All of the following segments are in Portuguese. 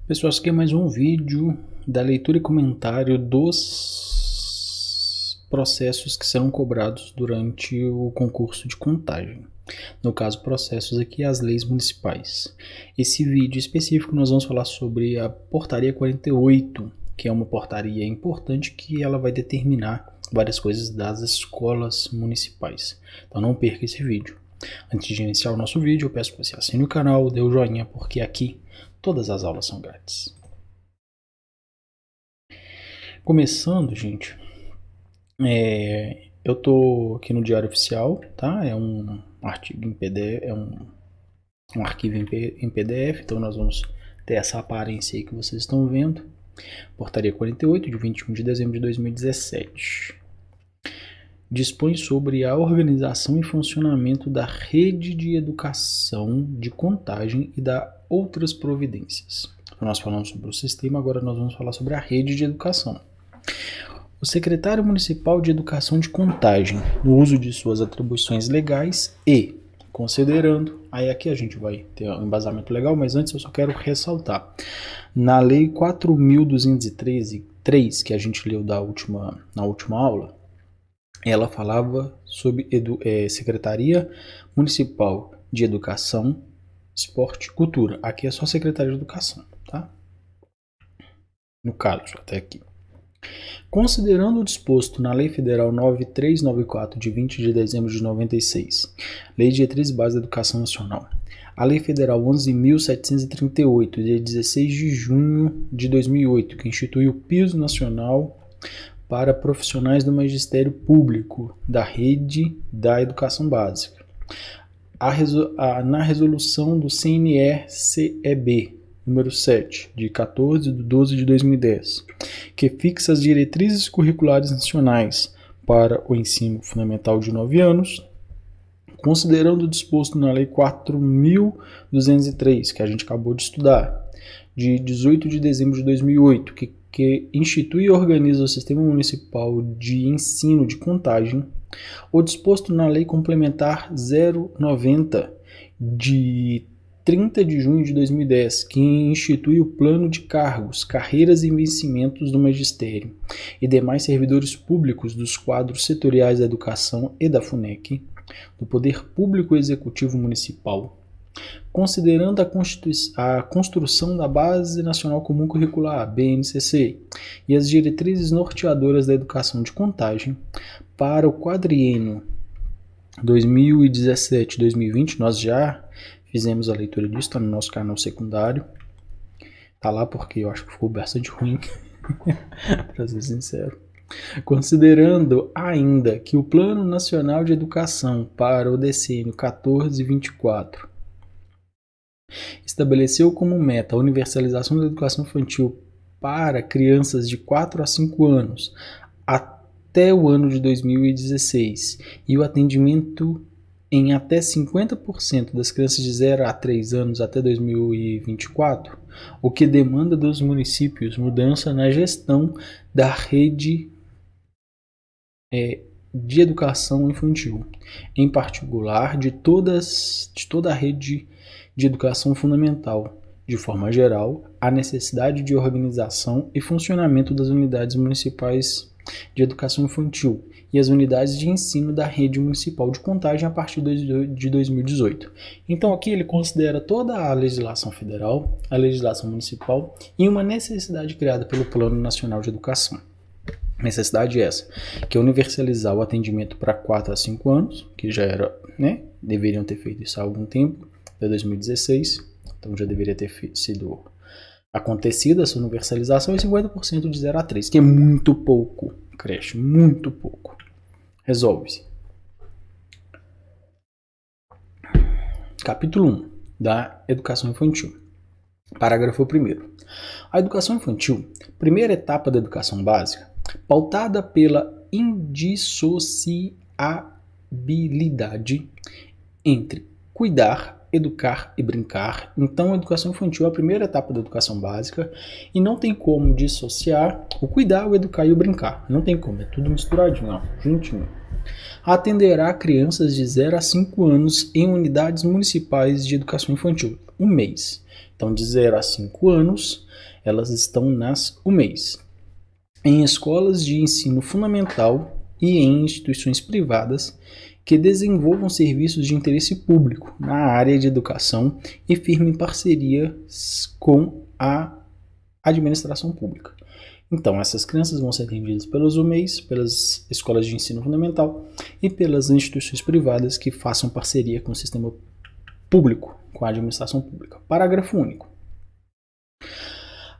Pessoal, esse aqui é mais um vídeo da leitura e comentário dos processos que serão cobrados durante o concurso de contagem. No caso, processos aqui as leis municipais. Esse vídeo específico nós vamos falar sobre a Portaria 48, que é uma portaria importante que ela vai determinar várias coisas das escolas municipais. Então não perca esse vídeo. Antes de iniciar o nosso vídeo, eu peço que você assine o canal, dê o joinha, porque aqui todas as aulas são grátis. Começando, gente, eu tô aqui no Diário Oficial, tá? É um artigo em PDF, é um arquivo em PDF, então nós vamos ter essa aparência aí que vocês estão vendo. Portaria 48, de 21 de dezembro de 2017. Dispõe sobre a organização e funcionamento da rede de educação, de contagem e da outras providências. Nós falamos sobre o sistema, agora nós vamos falar sobre a rede de educação. O secretário municipal de educação de contagem, no uso de suas atribuições legais e, considerando, aí aqui a gente vai ter um embasamento legal, mas antes eu só quero ressaltar, na lei 4.213, que a gente leu na última aula, ela falava sobre Secretaria Municipal de Educação, Esporte e Cultura. Aqui é só Secretaria de Educação, tá? No caso, até aqui. Considerando o disposto na Lei Federal 9394, de 20 de dezembro de 96, Lei de Diretrizes Básicas da Educação Nacional, a Lei Federal 11.738, de 16 de junho de 2008, que institui o Piso Nacional para profissionais do magistério público da rede da educação básica. Na resolução do CNE-CEB, número 7, de 14 de 12 de 2010, que fixa as diretrizes curriculares nacionais para o ensino fundamental de 9 anos, considerando o disposto na Lei 4.203, que a gente acabou de estudar, de 18 de dezembro de 2008, que institui e organiza o Sistema Municipal de Ensino de Contagem, o disposto na Lei Complementar 090, de 30 de junho de 2010, que institui o Plano de Cargos, Carreiras e Vencimentos do Magistério e demais servidores públicos dos quadros setoriais da Educação e da FUNEC, do Poder Público Executivo Municipal, considerando a construção da Base Nacional Comum Curricular, BNCC, e as diretrizes norteadoras da educação de contagem para o quadriênio 2017-2020, nós já fizemos a leitura disso, está no nosso canal secundário, tá lá porque eu acho que ficou bastante ruim, para ser sincero. Considerando ainda que o Plano Nacional de Educação para o decênio 14-24 estabeleceu como meta a universalização da educação infantil para crianças de 4 a 5 anos até o ano de 2016 e o atendimento em até 50% das crianças de 0 a 3 anos até 2024, o que demanda dos municípios mudança na gestão da rede de educação infantil, em particular de toda a rede de educação fundamental, de forma geral, a necessidade de organização e funcionamento das unidades municipais de educação infantil e as unidades de ensino da rede municipal de contagem a partir de 2018. Então aqui ele considera toda a legislação federal, a legislação municipal e uma necessidade criada pelo Plano Nacional de Educação. Necessidade essa, que é universalizar o atendimento para 4 a 5 anos, que já era, deveriam ter feito isso há algum tempo, até 2016, então já deveria ter sido acontecida essa universalização, e 50% de 0 a 3, que é muito pouco, creche, muito pouco. Resolve-se. Capítulo 1 da Educação Infantil. Parágrafo 1º. A educação infantil, primeira etapa da educação básica, pautada pela indissociabilidade entre cuidar, educar e brincar. Então, a educação infantil é a primeira etapa da educação básica e não tem como dissociar o cuidar, o educar e o brincar. Não tem como, é tudo misturadinho, ó, juntinho. Atenderá crianças de 0 a 5 anos em unidades municipais de educação infantil, UMEIs. Então, de 0 a 5 anos, elas estão nas UMEIs. Em escolas de ensino fundamental e em instituições privadas que desenvolvam serviços de interesse público na área de educação e firmem parcerias com a administração pública. Então, essas crianças vão ser atendidas pelos UMEIs, pelas escolas de ensino fundamental e pelas instituições privadas que façam parceria com o sistema público, com a administração pública. Parágrafo único.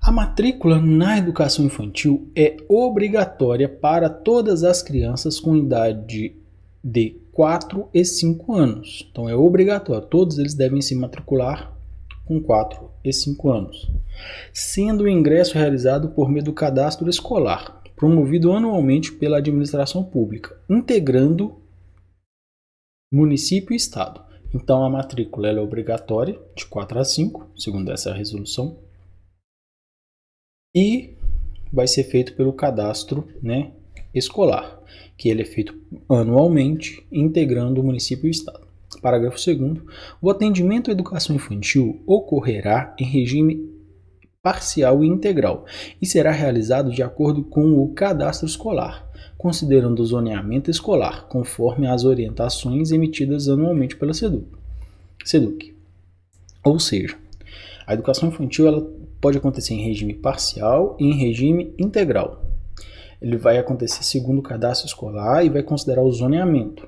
A matrícula na educação infantil é obrigatória para todas as crianças com idade de 4 e 5 anos. Então, é obrigatório. Todos eles devem se matricular com 4 e 5 anos. Sendo o ingresso realizado por meio do cadastro escolar, promovido anualmente pela administração pública, integrando município e estado. Então, a matrícula ela é obrigatória, de 4 a 5, segundo essa resolução, e vai ser feito pelo cadastro, né, escolar, que ele é feito anualmente, integrando o município e o estado. Parágrafo 2º. O atendimento à educação infantil ocorrerá em regime parcial e integral e será realizado de acordo com o cadastro escolar, considerando o zoneamento escolar, conforme as orientações emitidas anualmente pela SEDUC. Ou seja, a educação infantil ela pode acontecer em regime parcial e em regime integral. Ele vai acontecer segundo o cadastro escolar e vai considerar o zoneamento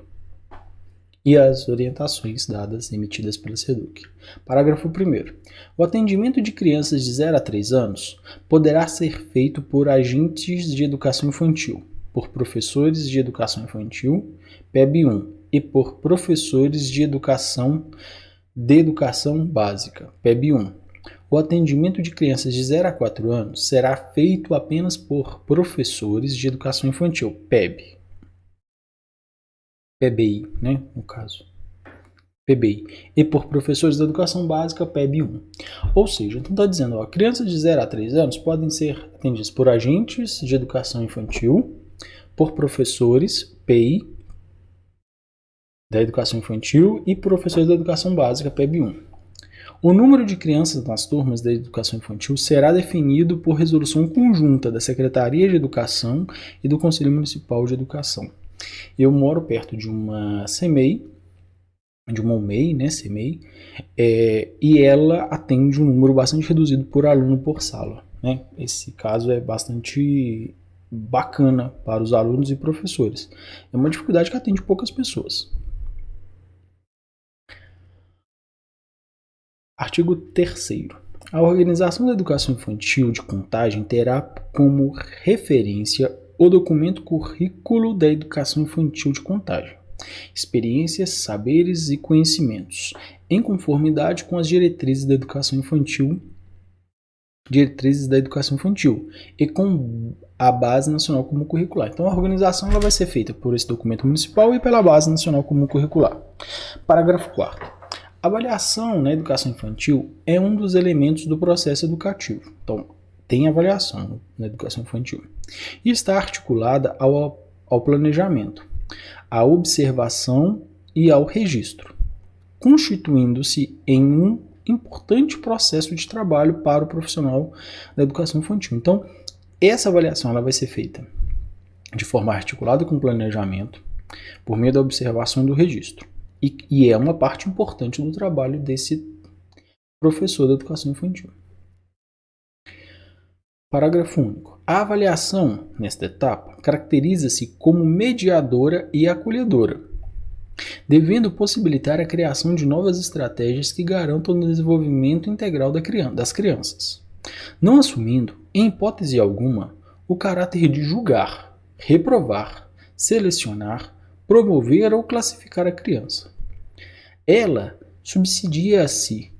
e as orientações dadas emitidas pela SEDUC. Parágrafo 1º. O atendimento de crianças de 0 a 3 anos poderá ser feito por agentes de educação infantil, por professores de educação infantil, PEB-1, e por professores de educação básica, PEB-1. O atendimento de crianças de 0 a 4 anos será feito apenas por professores de educação infantil, PBI, né, no caso, PBI, e por professores de educação básica, PEB-1. Ou seja, então está dizendo, ó, crianças de 0 a 3 anos podem ser atendidas por agentes de educação infantil, por professores, PI, da educação infantil e professores da educação básica, PEB-1. O número de crianças nas turmas da educação infantil será definido por resolução conjunta da Secretaria de Educação e do Conselho Municipal de Educação. Eu moro perto de uma CEMEI, de uma UMEI, né, CEMEI, e ela atende um número bastante reduzido por aluno por sala, né? Esse caso é bastante bacana para os alunos e professores. É uma dificuldade que atende poucas pessoas. Artigo 3º. A organização da educação infantil de Contagem terá como referência o documento Currículo da Educação Infantil de Contagem, experiências, saberes e conhecimentos, em conformidade com as diretrizes da educação infantil e com a Base Nacional Comum Curricular. Então, a organização ela vai ser feita por esse documento municipal e pela Base Nacional Comum Curricular. Parágrafo 4º. A avaliação na educação infantil é um dos elementos do processo educativo. Então, tem avaliação na educação infantil. E está articulada ao planejamento, à observação e ao registro, constituindo-se em um importante processo de trabalho para o profissional da educação infantil. Então, essa avaliação ela vai ser feita de forma articulada com o planejamento, por meio da observação e do registro. E é uma parte importante do trabalho desse professor da educação infantil. Parágrafo único. A avaliação, nesta etapa, caracteriza-se como mediadora e acolhedora, devendo possibilitar a criação de novas estratégias que garantam o desenvolvimento integral das crianças, não assumindo, em hipótese alguma, o caráter de julgar, reprovar, selecionar, promover ou classificar a criança. Ela subsidia-se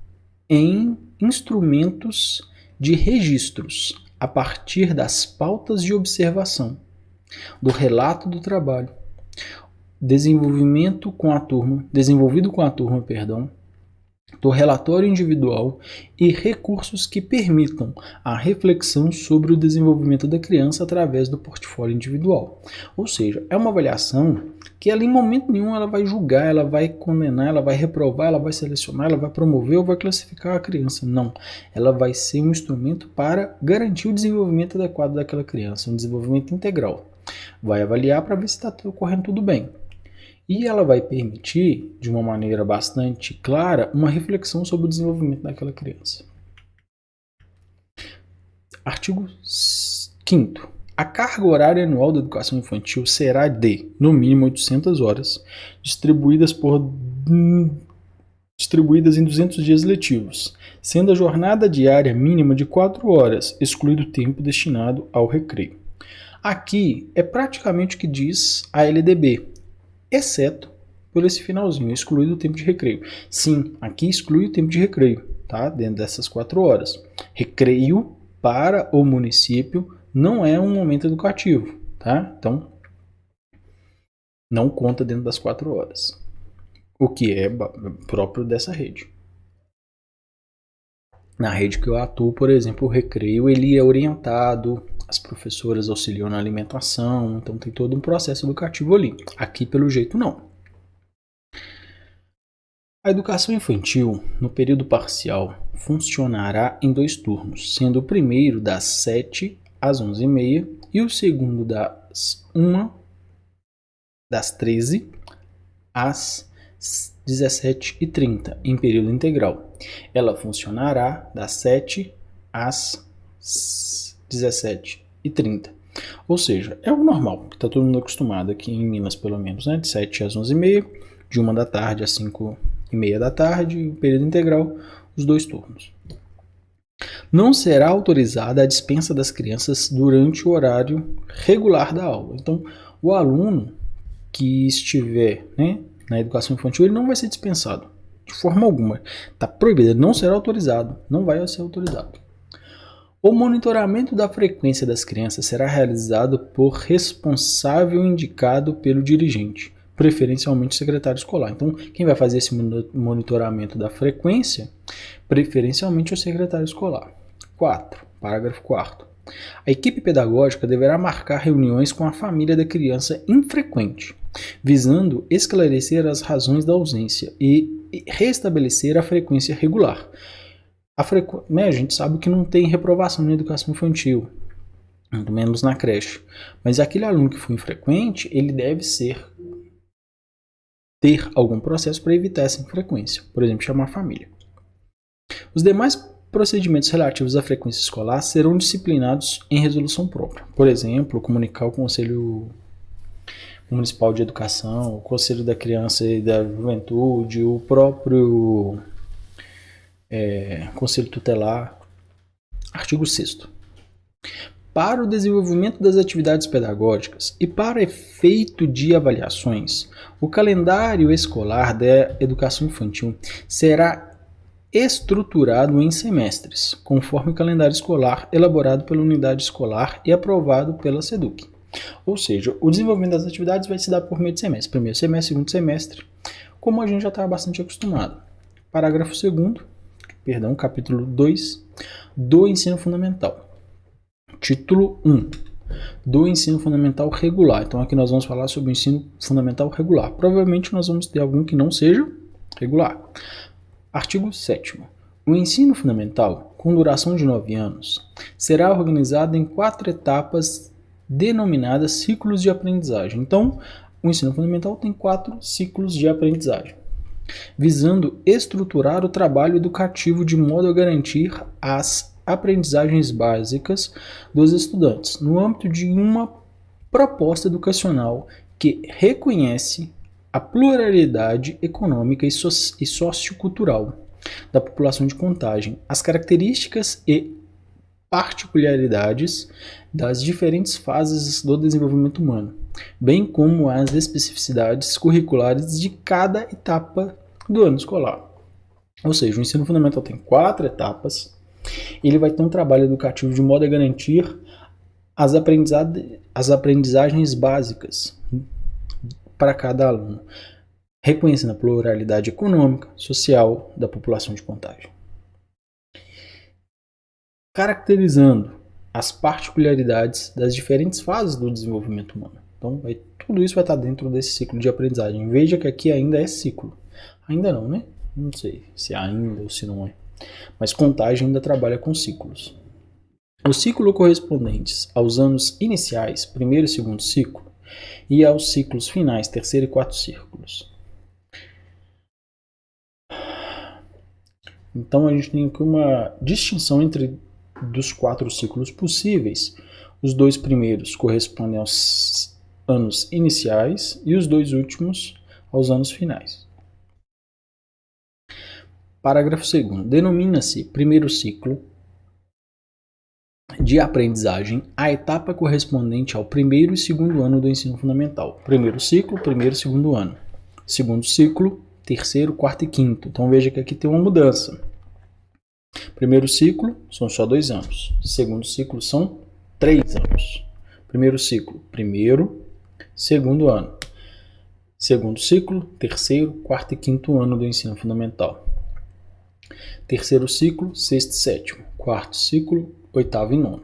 em instrumentos de registros a partir das pautas de observação, do relato do trabalho, desenvolvido com a turma, do relatório individual e recursos que permitam a reflexão sobre o desenvolvimento da criança através do portfólio individual. Ou seja, é uma avaliação que ela em momento nenhum ela vai julgar, ela vai condenar, ela vai reprovar, ela vai selecionar, ela vai promover ou vai classificar a criança. Não, ela vai ser um instrumento para garantir o desenvolvimento adequado daquela criança, um desenvolvimento integral. Vai avaliar para ver se está ocorrendo tudo bem. E ela vai permitir, de uma maneira bastante clara, uma reflexão sobre o desenvolvimento daquela criança. Artigo 5º. A carga horária anual da educação infantil será de, no mínimo, 800 horas, distribuídas em 200 dias letivos, sendo a jornada diária mínima de 4 horas, excluído o tempo destinado ao recreio. Aqui é praticamente o que diz a LDB, exceto por esse finalzinho, excluído o tempo de recreio. Sim, aqui exclui o tempo de recreio, tá? Dentro dessas 4 horas. Recreio para o município não é um momento educativo, tá? Então, não conta dentro das 4 horas. O que é próprio dessa rede. Na rede que eu atuo, por exemplo, o recreio ele é orientado, as professoras auxiliam na alimentação, então tem todo um processo educativo ali. Aqui, pelo jeito, não. A educação infantil, no período parcial, funcionará em 2 turnos, sendo o primeiro das 7 às 11h30 e o segundo das 13 às 17h30, em período integral. Ela funcionará das 7 às 17h30. Ou seja, é o normal, que está todo mundo acostumado aqui em Minas, pelo menos, né? De 7 às 11h30, de 1 da tarde às 5h30 da tarde, período integral, os 2 turnos. Não será autorizada a dispensa das crianças durante o horário regular da aula. Então, o aluno que estiver, né, na educação infantil, ele não vai ser dispensado, de forma alguma. Está proibido, ele não será autorizado, não vai ser autorizado. O monitoramento da frequência das crianças será realizado por responsável indicado pelo dirigente, preferencialmente secretário escolar. Então, quem vai fazer esse monitoramento da frequência, preferencialmente o secretário escolar. 4. Parágrafo 4º. A equipe pedagógica deverá marcar reuniões com a família da criança infrequente, visando esclarecer as razões da ausência e restabelecer a frequência regular. A gente sabe que não tem reprovação na educação infantil, muito menos na creche, mas aquele aluno que for infrequente, ele deve ter algum processo para evitar essa infrequência, por exemplo, chamar a família. Os demais procedimentos relativos à frequência escolar serão disciplinados em resolução própria. Por exemplo, comunicar ao Conselho Municipal de Educação, o Conselho da Criança e da Juventude, o próprio Conselho Tutelar. Artigo 6º. Para o desenvolvimento das atividades pedagógicas e para efeito de avaliações, o calendário escolar da educação infantil será estruturado em semestres, conforme o calendário escolar elaborado pela unidade escolar e aprovado pela SEDUC. Ou seja, o desenvolvimento das atividades vai se dar por meio de semestre. Primeiro semestre, segundo semestre, como a gente já está bastante acostumado. Parágrafo 2º, capítulo 2 do ensino fundamental. Título 1 do ensino fundamental regular. Então aqui nós vamos falar sobre o ensino fundamental regular. Provavelmente nós vamos ter algum que não seja regular. Artigo 7º. O ensino fundamental, com duração de 9 anos, será organizado em 4 etapas denominadas ciclos de aprendizagem. Então, o ensino fundamental tem 4 ciclos de aprendizagem, visando estruturar o trabalho educativo de modo a garantir as aprendizagens básicas dos estudantes, no âmbito de uma proposta educacional que reconhece a pluralidade econômica e sociocultural da população de Contagem, as características e particularidades das diferentes fases do desenvolvimento humano, bem como as especificidades curriculares de cada etapa do ano escolar. Ou seja, o ensino fundamental tem 4 etapas, ele vai ter um trabalho educativo de modo a garantir as aprendizagens básicas para cada aluno. reconhecendo a pluralidade econômica, social da população de Contagem. Caracterizando as particularidades das diferentes fases do desenvolvimento humano. Então, tudo isso vai estar dentro desse ciclo de aprendizagem. Veja que aqui ainda é ciclo. Ainda não, né? Não sei se ainda ou se não é. Mas Contagem ainda trabalha com ciclos. O ciclo correspondentes aos anos iniciais, primeiro e segundo ciclo, e aos ciclos finais, terceiro e quarto ciclos. Então a gente tem aqui uma distinção entre dos 4 ciclos possíveis. Os 2 primeiros correspondem aos anos iniciais e os 2 últimos aos anos finais. Parágrafo 2º. Denomina-se primeiro ciclo de aprendizagem a etapa correspondente ao primeiro e segundo ano do ensino fundamental. Primeiro ciclo, primeiro e segundo ano. Segundo ciclo, terceiro, quarto e quinto. Então veja que aqui tem uma mudança. Primeiro ciclo são só 2 anos. Segundo ciclo são 3 anos. Primeiro ciclo, primeiro, segundo ano. Segundo ciclo, terceiro, quarto e quinto ano do ensino fundamental. Terceiro ciclo, sexto e sétimo. Quarto ciclo, oitavo e nono.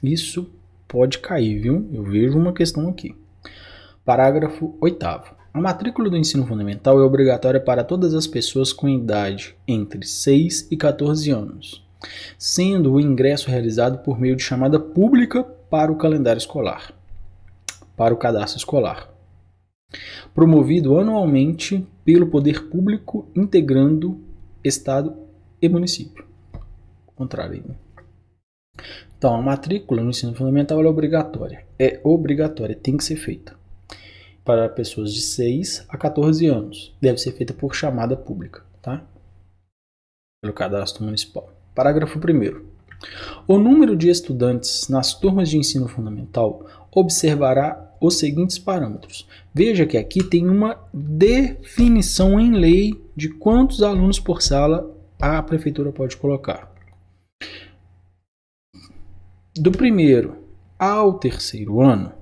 Isso pode cair, viu? Eu vejo uma questão aqui. Parágrafo 8º. A matrícula do ensino fundamental é obrigatória para todas as pessoas com idade entre 6 e 14 anos, sendo o ingresso realizado por meio de chamada pública para o calendário escolar, para o cadastro escolar, promovido anualmente pelo poder público integrando Estado e município. Contrário. Então, a matrícula no ensino fundamental é obrigatória. É obrigatória, tem que ser feita para pessoas de 6 a 14 anos. Deve ser feita por chamada pública, tá? Pelo cadastro municipal. Parágrafo 1º. O número de estudantes nas turmas de ensino fundamental observará os seguintes parâmetros. Veja que aqui tem uma definição em lei de quantos alunos por sala a prefeitura pode colocar. Do primeiro ao terceiro ano,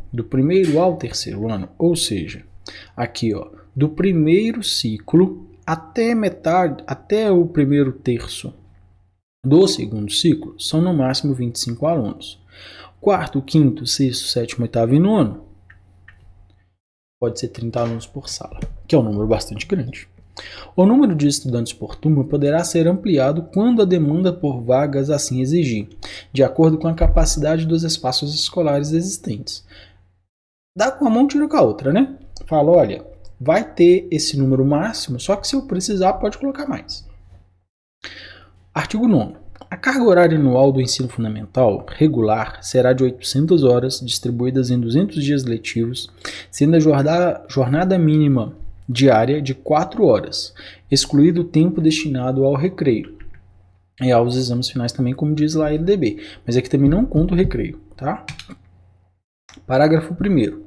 ou seja, aqui ó, do primeiro ciclo até metade, até o primeiro terço do segundo ciclo, são no máximo 25 alunos. Quarto, quinto, sexto, sétimo, oitavo e nono, pode ser 30 alunos por sala, que é um número bastante grande. O número de estudantes por turma poderá ser ampliado quando a demanda por vagas assim exigir, de acordo com a capacidade dos espaços escolares existentes. Dá com a mão, tira com a outra, né? Fala, olha, vai ter esse número máximo, só que se eu precisar pode colocar mais. Artigo 9º. A carga horária anual do ensino fundamental regular será de 800 horas, distribuídas em 200 dias letivos, sendo a jornada mínima diária de 4 horas, excluído o tempo destinado ao recreio e aos exames finais também, como diz lá a LDB, mas aqui também não conta o recreio, tá? Parágrafo 1º.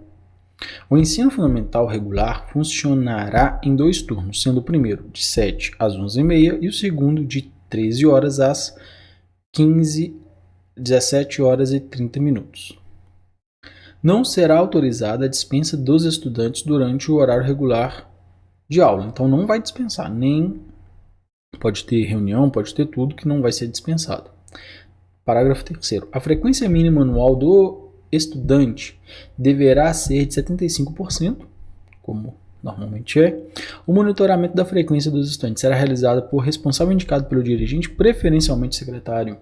O ensino fundamental regular funcionará em 2 turnos, sendo o primeiro de 7 às 11h30 e o segundo de 13 horas às 17 horas e 30 minutos. Não será autorizada a dispensa dos estudantes durante o horário regular de aula. Então não vai dispensar, nem pode ter reunião, pode ter tudo que não vai ser dispensado. Parágrafo 3º. A frequência mínima anual do estudante deverá ser de 75%, como normalmente é. O monitoramento da frequência dos estudantes será realizado por responsável indicado pelo dirigente, preferencialmente secretário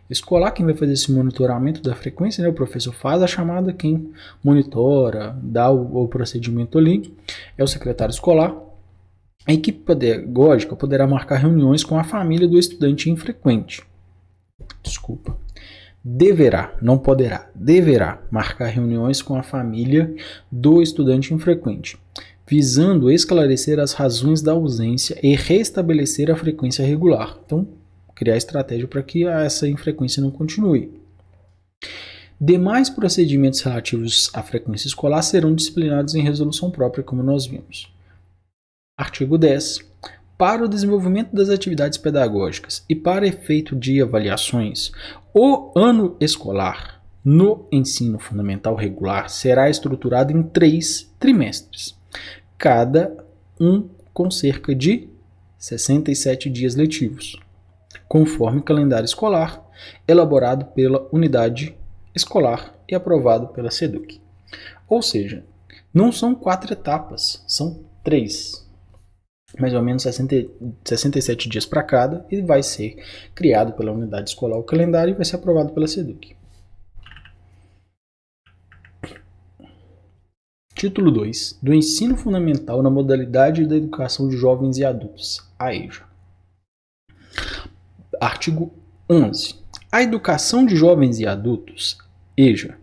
escolar. Quem vai fazer esse monitoramento da frequência, né? O professor faz a chamada, quem monitora, dá o procedimento ali, é o secretário escolar. A equipe pedagógica poderá marcar reuniões com a família do estudante infrequente. Deverá, não poderá, deverá marcar reuniões com a família do estudante infrequente, visando esclarecer as razões da ausência e restabelecer a frequência regular. Então, criar estratégia para que essa infrequência não continue. Demais procedimentos relativos à frequência escolar serão disciplinados em resolução própria, como nós vimos. Artigo 10. Para o desenvolvimento das atividades pedagógicas e para efeito de avaliações, o ano escolar no ensino fundamental regular será estruturado em 3 trimestres, cada um com cerca de 67 dias letivos, conforme calendário escolar, elaborado pela unidade escolar e aprovado pela SEDUC. Ou seja, não são 4 etapas, são 3. Mais ou menos 67 dias para cada, e vai ser criado pela unidade escolar o calendário e vai ser aprovado pela SEDUC. Título 2. Do ensino fundamental na modalidade da educação de jovens e adultos, a EJA. Artigo 11. A educação de jovens e adultos, EJA,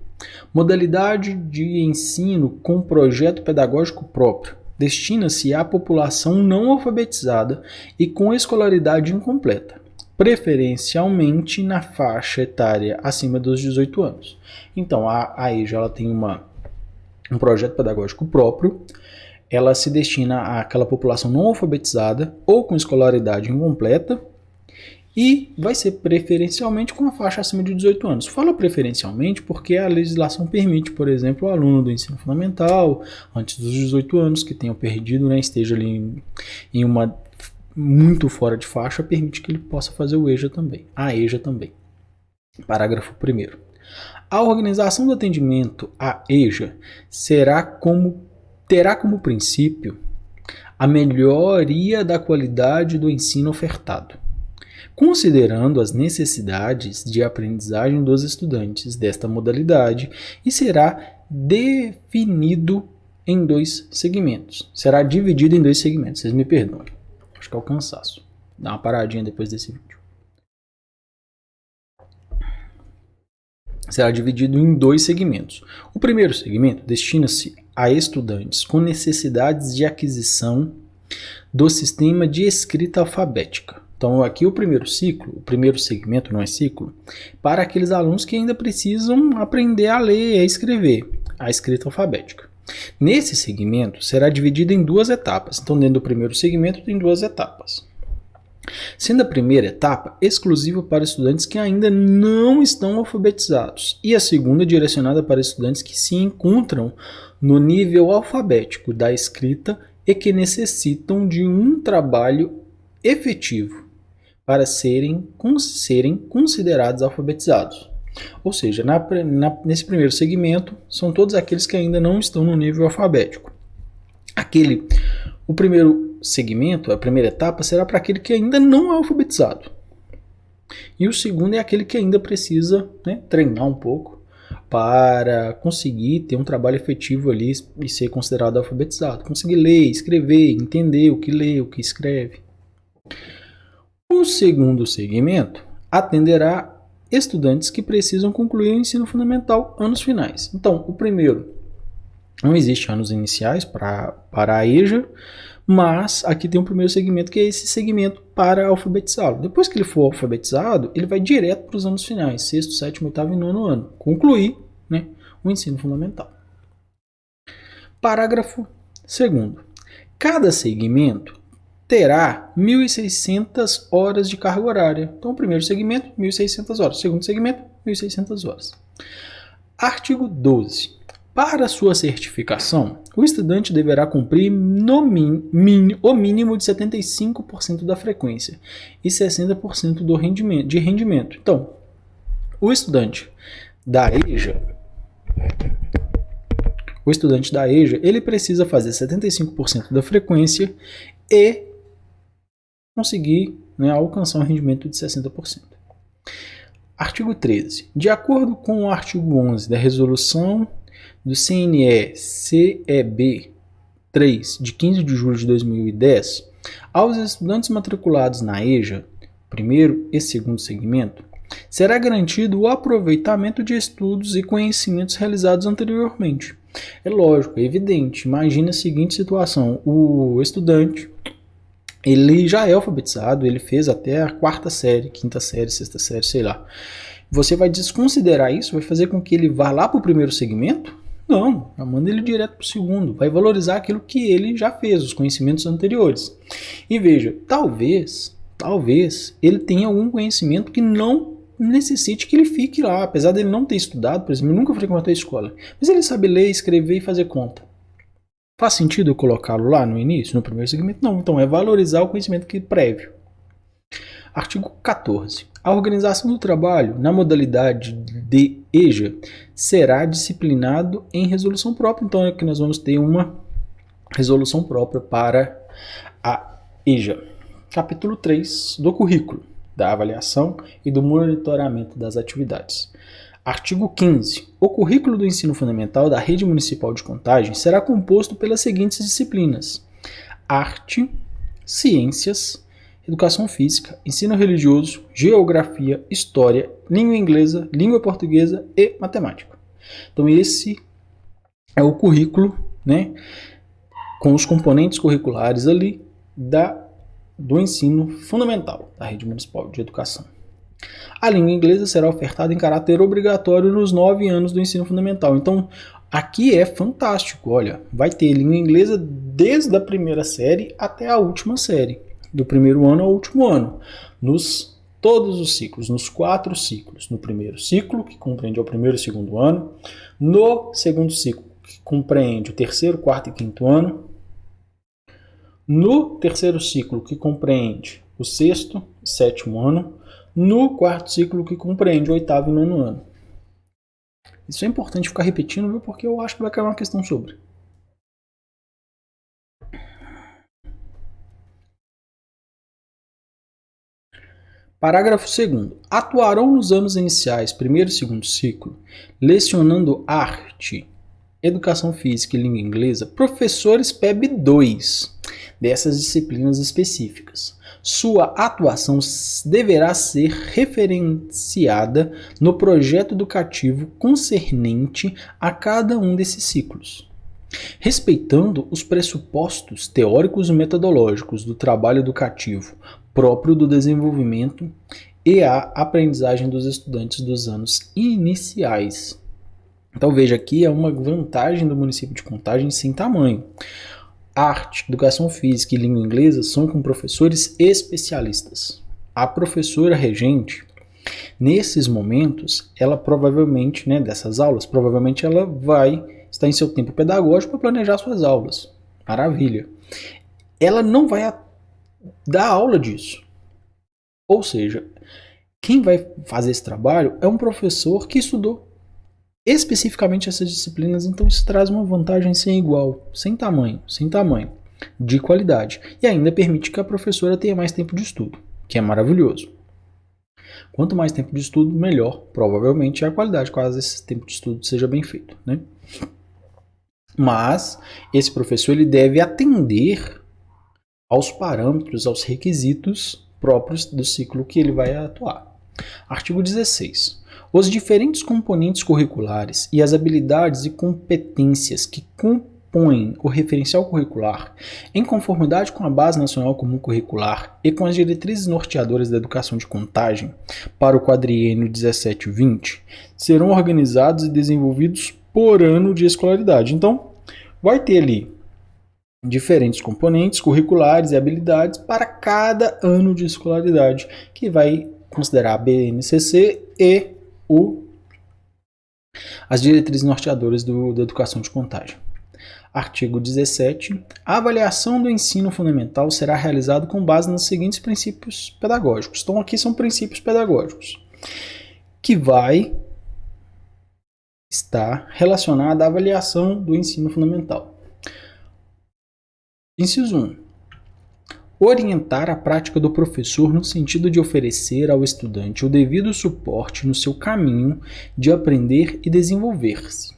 modalidade de ensino com projeto pedagógico próprio, destina-se à população não alfabetizada e com escolaridade incompleta, preferencialmente na faixa etária acima dos 18 anos. Então, a EJA ela tem um projeto pedagógico próprio, ela se destina àquela população não alfabetizada ou com escolaridade incompleta e vai ser preferencialmente com a faixa acima de 18 anos. Falo preferencialmente porque a legislação permite, por exemplo, o aluno do ensino fundamental, antes dos 18 anos, que tenha perdido, né, esteja ali em uma muito fora de faixa, permite que ele possa fazer o EJA também, a EJA também. Parágrafo 1º. A organização do atendimento à EJA terá como princípio a melhoria da qualidade do ensino ofertado, considerando as necessidades de aprendizagem dos estudantes desta modalidade, e será definido em 2 segmentos. Será dividido em 2 segmentos, vocês me perdoem. Acho que é o cansaço. Dá uma paradinha depois desse vídeo. Será dividido em 2 segmentos. O primeiro segmento destina-se a estudantes com necessidades de aquisição do sistema de escrita alfabética. Então, aqui o primeiro segmento, não é ciclo, para aqueles alunos que ainda precisam aprender a ler e a escrever, a escrita alfabética. Nesse segmento, será dividido em 2 etapas. Então, dentro do primeiro segmento, tem 2 etapas. Sendo a primeira etapa exclusiva para estudantes que ainda não estão alfabetizados, e a segunda direcionada para estudantes que se encontram no nível alfabético da escrita e que necessitam de um trabalho efetivo para serem considerados alfabetizados. Ou seja, nesse primeiro segmento, são todos aqueles que ainda não estão no nível alfabético. O primeiro segmento, a primeira etapa, será para aquele que ainda não é alfabetizado. E o segundo é aquele que ainda precisa, né, treinar um pouco para conseguir ter um trabalho efetivo ali e ser considerado alfabetizado. Conseguir ler, escrever, entender o que lê, o que escreve. O segundo segmento atenderá estudantes que precisam concluir o ensino fundamental anos finais. Então, o primeiro, não existe anos iniciais para a EJA, mas aqui tem um primeiro segmento que é esse segmento para alfabetizá-lo. Depois que ele for alfabetizado, ele vai direto para os anos finais, 6º, 7º, 8º e 9º ano, concluir, né, o ensino fundamental. Parágrafo 2º. Cada segmento terá 1.600 horas de carga horária. Então, o primeiro segmento, 1.600 horas. O segundo segmento, 1.600 horas. Artigo 12. Para sua certificação, o estudante deverá cumprir o mínimo de 75% da frequência e 60% de rendimento. Então, o estudante da EJA, ele precisa fazer 75% da frequência e conseguir, né, alcançar um rendimento de 60%. Artigo 13. De acordo com o artigo 11 da resolução do CNE-CEB 3, de 15 de julho de 2010, aos estudantes matriculados na EJA, primeiro e segundo segmento, será garantido o aproveitamento de estudos e conhecimentos realizados anteriormente. É lógico, é evidente. Imagina a seguinte situação: o estudante, ele já é alfabetizado, ele fez até a 4ª série, 5ª série, 6ª série, sei lá. Você vai desconsiderar isso? Vai fazer com que ele vá lá para o primeiro segmento? Não, manda ele direto para o segundo. Vai valorizar aquilo que ele já fez, os conhecimentos anteriores. E veja, talvez ele tenha algum conhecimento que não necessite que ele fique lá, apesar dele não ter estudado, por exemplo, nunca frequentou a escola, mas ele sabe ler, escrever e fazer conta. Faz sentido eu colocá-lo lá no início, no primeiro segmento? Não, então é valorizar o conhecimento prévio. Artigo 14. A organização do trabalho na modalidade de EJA será disciplinado em resolução própria. Então aqui nós vamos ter uma resolução própria para a EJA. Capítulo 3 do currículo, da avaliação e do monitoramento das atividades. Artigo 15. O currículo do ensino fundamental da Rede Municipal de Contagem será composto pelas seguintes disciplinas: arte, ciências, educação física, ensino religioso, geografia, história, língua inglesa, língua portuguesa e matemática. Então esse é o currículo, né, com os componentes curriculares ali do ensino fundamental da Rede Municipal de Educação. A língua inglesa será ofertada em caráter obrigatório nos 9 anos do ensino fundamental. Então, aqui é fantástico, olha, vai ter língua inglesa desde a primeira série até a última série, do primeiro ano ao último ano, nos todos os ciclos, nos 4 ciclos. No primeiro ciclo, que compreende o primeiro e segundo ano, no segundo ciclo, que compreende o terceiro, quarto e quinto ano, no terceiro ciclo, que compreende o sexto e sétimo ano, no quarto ciclo, que compreende o oitavo e nono ano. Isso é importante ficar repetindo, viu? Porque eu acho que vai cair uma questão sobre. Parágrafo 2º. Atuarão nos anos iniciais, primeiro e segundo ciclo, lecionando arte, educação física e língua inglesa, professores PEB 2 dessas disciplinas específicas. Sua atuação deverá ser referenciada no projeto educativo concernente a cada um desses ciclos, respeitando os pressupostos teóricos e metodológicos do trabalho educativo próprio do desenvolvimento e a aprendizagem dos estudantes dos anos iniciais. Então veja, aqui é uma vantagem do município de Contagem sem tamanho. Arte, educação física e língua inglesa são com professores especialistas. A professora regente, nesses momentos, ela provavelmente, né, dessas aulas, provavelmente ela vai estar em seu tempo pedagógico para planejar suas aulas. Maravilha. Ela não vai dar aula disso. Ou seja, quem vai fazer esse trabalho é um professor que estudou especificamente essas disciplinas, então isso traz uma vantagem sem igual, sem tamanho, de qualidade. E ainda permite que a professora tenha mais tempo de estudo, que é maravilhoso. Quanto mais tempo de estudo, melhor, provavelmente, é a qualidade, caso esse tempo de estudo seja bem feito, né? Mas esse professor ele deve atender aos parâmetros, aos requisitos próprios do ciclo que ele vai atuar. Artigo 16. Os diferentes componentes curriculares e as habilidades e competências que compõem o referencial curricular, em conformidade com a Base Nacional Comum Curricular e com as diretrizes norteadoras da educação de Contagem para o quadriênio 17-20, serão organizados e desenvolvidos por ano de escolaridade. Então, vai ter ali diferentes componentes curriculares e habilidades para cada ano de escolaridade, que vai considerar a BNCC e as diretrizes norteadoras da educação de Contagem. Artigo 17. A avaliação do ensino fundamental será realizada com base nos seguintes princípios pedagógicos. Então, aqui são princípios pedagógicos, que vai estar relacionada à avaliação do ensino fundamental. Inciso 1. Orientar a prática do professor no sentido de oferecer ao estudante o devido suporte no seu caminho de aprender e desenvolver-se.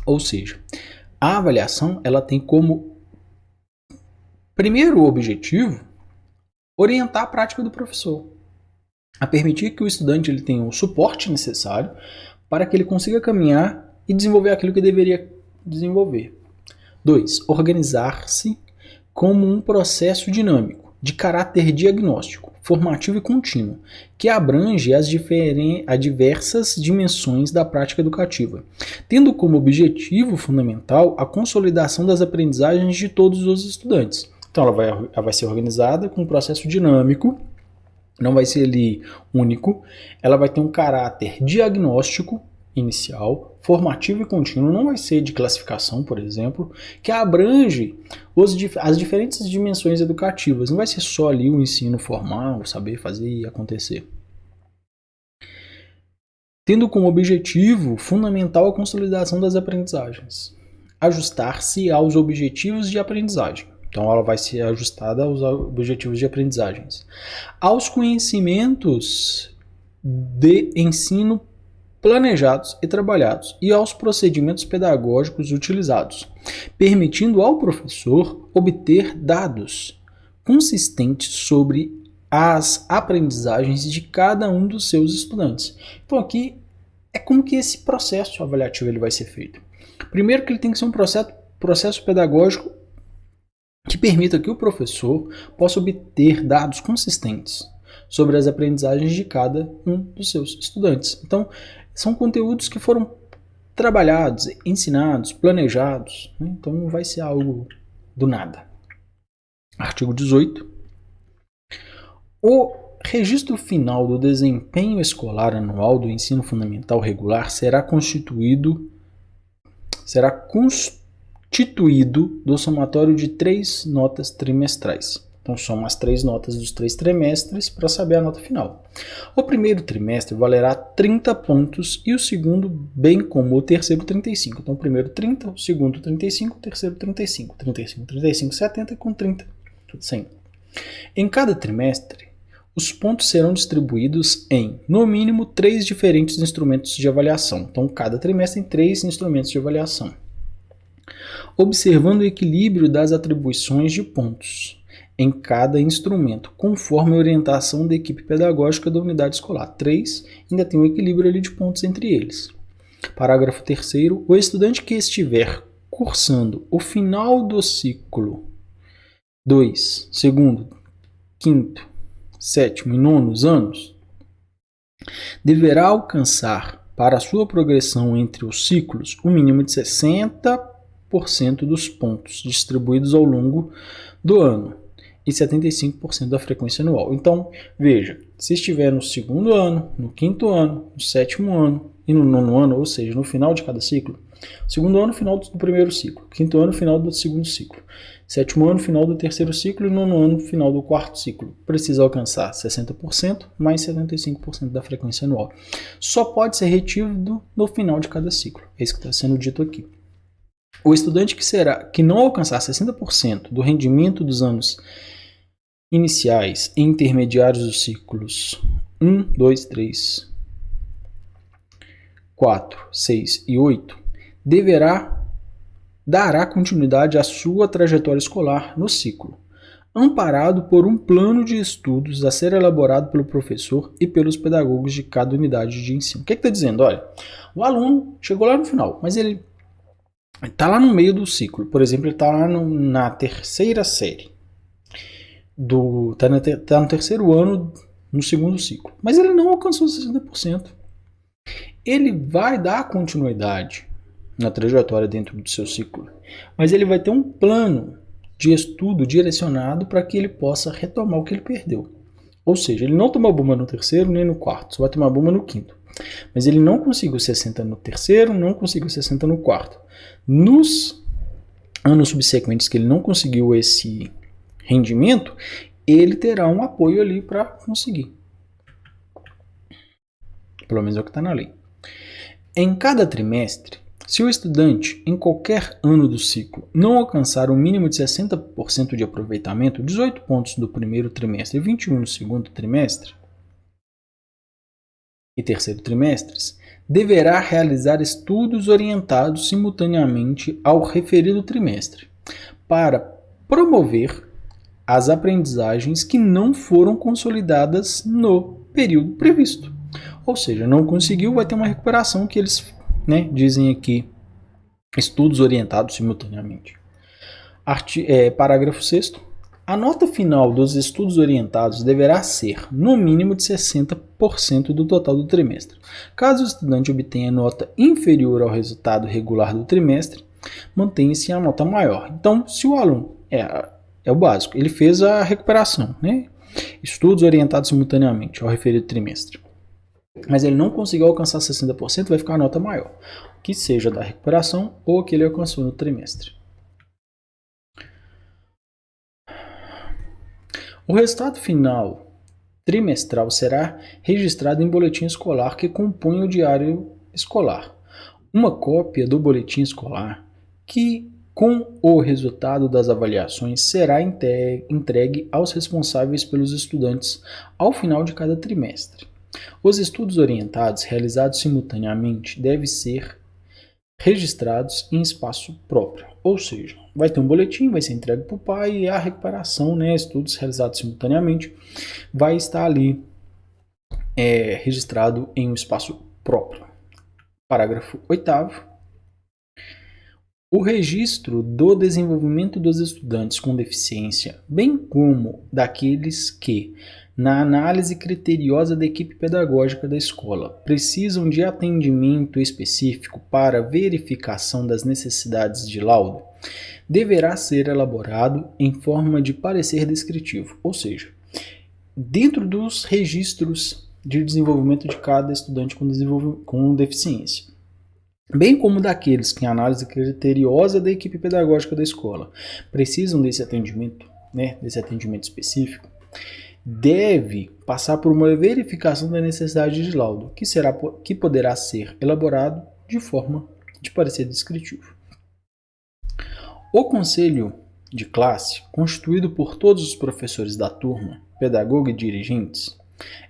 Ou seja, a avaliação ela tem como primeiro objetivo orientar a prática do professor, a permitir que o estudante ele tenha o suporte necessário para que ele consiga caminhar e desenvolver aquilo que deveria desenvolver. 2. Organizar-se como um processo dinâmico, de caráter diagnóstico, formativo e contínuo, que abrange as diversas dimensões da prática educativa, tendo como objetivo fundamental a consolidação das aprendizagens de todos os estudantes. Então ela vai ser organizada com um processo dinâmico, não vai ser ali único, ela vai ter um caráter diagnóstico inicial, formativo e contínuo, não vai ser de classificação, por exemplo, que abrange as diferentes dimensões educativas, não vai ser só ali o ensino formal, saber fazer e acontecer. Tendo como objetivo fundamental a consolidação das aprendizagens, ajustar-se aos objetivos de aprendizagem. Então, ela vai ser ajustada aos objetivos de aprendizagens, aos conhecimentos de ensino planejados e trabalhados e aos procedimentos pedagógicos utilizados, permitindo ao professor obter dados consistentes sobre as aprendizagens de cada um dos seus estudantes. Então aqui é como que esse processo avaliativo ele vai ser feito. Primeiro que ele tem que ser um processo pedagógico que permita que o professor possa obter dados consistentes sobre as aprendizagens de cada um dos seus estudantes. Então, são conteúdos que foram trabalhados, ensinados, planejados, né? Então não vai ser algo do nada. Artigo 18. O registro final do desempenho escolar anual do ensino fundamental regular será constituído do somatório de 3 notas trimestrais. Então, soma as 3 notas dos 3 trimestres para saber a nota final. O primeiro trimestre valerá 30 pontos e o segundo, bem como o terceiro, 35. Então, o primeiro 30, o segundo 35, o terceiro 35. 35, 35, 70 e com 30, 100. Em cada trimestre, os pontos serão distribuídos em, no mínimo, 3 diferentes instrumentos de avaliação. Então, cada trimestre tem 3 instrumentos de avaliação, observando o equilíbrio das atribuições de pontos em cada instrumento, conforme a orientação da equipe pedagógica da unidade escolar. 3, ainda tem um equilíbrio ali de pontos entre eles. Parágrafo 3º. O estudante que estiver cursando o final do ciclo 2, segundo, quinto, sétimo e nonos anos, deverá alcançar para a sua progressão entre os ciclos o mínimo de 60% dos pontos distribuídos ao longo do ano e 75% da frequência anual. Então, veja, se estiver no segundo ano, no quinto ano, no sétimo ano e no nono ano, ou seja, no final de cada ciclo, segundo ano, final do primeiro ciclo, quinto ano, final do segundo ciclo, sétimo ano, final do terceiro ciclo e nono ano, final do quarto ciclo, precisa alcançar 60% mais 75% da frequência anual. Só pode ser retido no final de cada ciclo. É isso que está sendo dito aqui. O estudante que não alcançar 60% do rendimento dos anos iniciais e intermediários dos ciclos 1, 2, 3, 4, 6 e 8 dará continuidade à sua trajetória escolar no ciclo, amparado por um plano de estudos a ser elaborado pelo professor e pelos pedagogos de cada unidade de ensino. O que está dizendo? Olha, o aluno chegou lá no final, mas ele está lá no meio do ciclo. Por exemplo, ele está lá na terceira série. Está no terceiro ano, no segundo ciclo. Mas ele não alcançou 60%. Ele vai dar continuidade na trajetória dentro do seu ciclo. Mas ele vai ter um plano de estudo direcionado para que ele possa retomar o que ele perdeu. Ou seja, ele não tomou bomba no terceiro nem no quarto, só vai tomar bomba no quinto. Mas ele não conseguiu 60 no terceiro, não conseguiu 60 no quarto. Nos anos subsequentes que ele não conseguiu esse rendimento, ele terá um apoio ali para conseguir. Pelo menos é o que está na lei. Em cada trimestre, se o estudante, em qualquer ano do ciclo, não alcançar o mínimo de 60% de aproveitamento, 18 pontos do primeiro trimestre e 21 no segundo trimestre e terceiro trimestres, deverá realizar estudos orientados simultaneamente ao referido trimestre, para promover as aprendizagens que não foram consolidadas no período previsto. Ou seja, não conseguiu, vai ter uma recuperação que eles dizem aqui, estudos orientados simultaneamente. Parágrafo 6º. A nota final dos estudos orientados deverá ser, no mínimo, de 60% do total do trimestre. Caso o estudante obtenha nota inferior ao resultado regular do trimestre, mantém-se a nota maior. Então, se o aluno é é o básico. Ele fez a recuperação, né? Estudos orientados simultaneamente ao referido trimestre. Mas ele não conseguiu alcançar 60%, vai ficar a nota maior, que seja da recuperação ou que ele alcançou no trimestre. O resultado final trimestral será registrado em boletim escolar que compõe o diário escolar. Uma cópia do boletim escolar que, com o resultado das avaliações, será entregue aos responsáveis pelos estudantes ao final de cada trimestre. Os estudos orientados realizados simultaneamente devem ser registrados em espaço próprio, ou seja, vai ter um boletim, vai ser entregue para o pai e a recuperação, né, estudos realizados simultaneamente, vai estar ali registrado em um espaço próprio. Parágrafo 8º. O registro do desenvolvimento dos estudantes com deficiência, bem como daqueles que, na análise criteriosa da equipe pedagógica da escola, precisam de atendimento específico para verificação das necessidades de laudo, deverá ser elaborado em forma de parecer descritivo, ou seja, dentro dos registros de desenvolvimento de cada estudante com deficiência, bem como daqueles que, em análise criteriosa da equipe pedagógica da escola, precisam desse atendimento, desse atendimento específico, deve passar por uma verificação da necessidade de laudo, que poderá ser elaborado de forma de parecer descritivo. O conselho de classe, constituído por todos os professores da turma, pedagogo e dirigentes,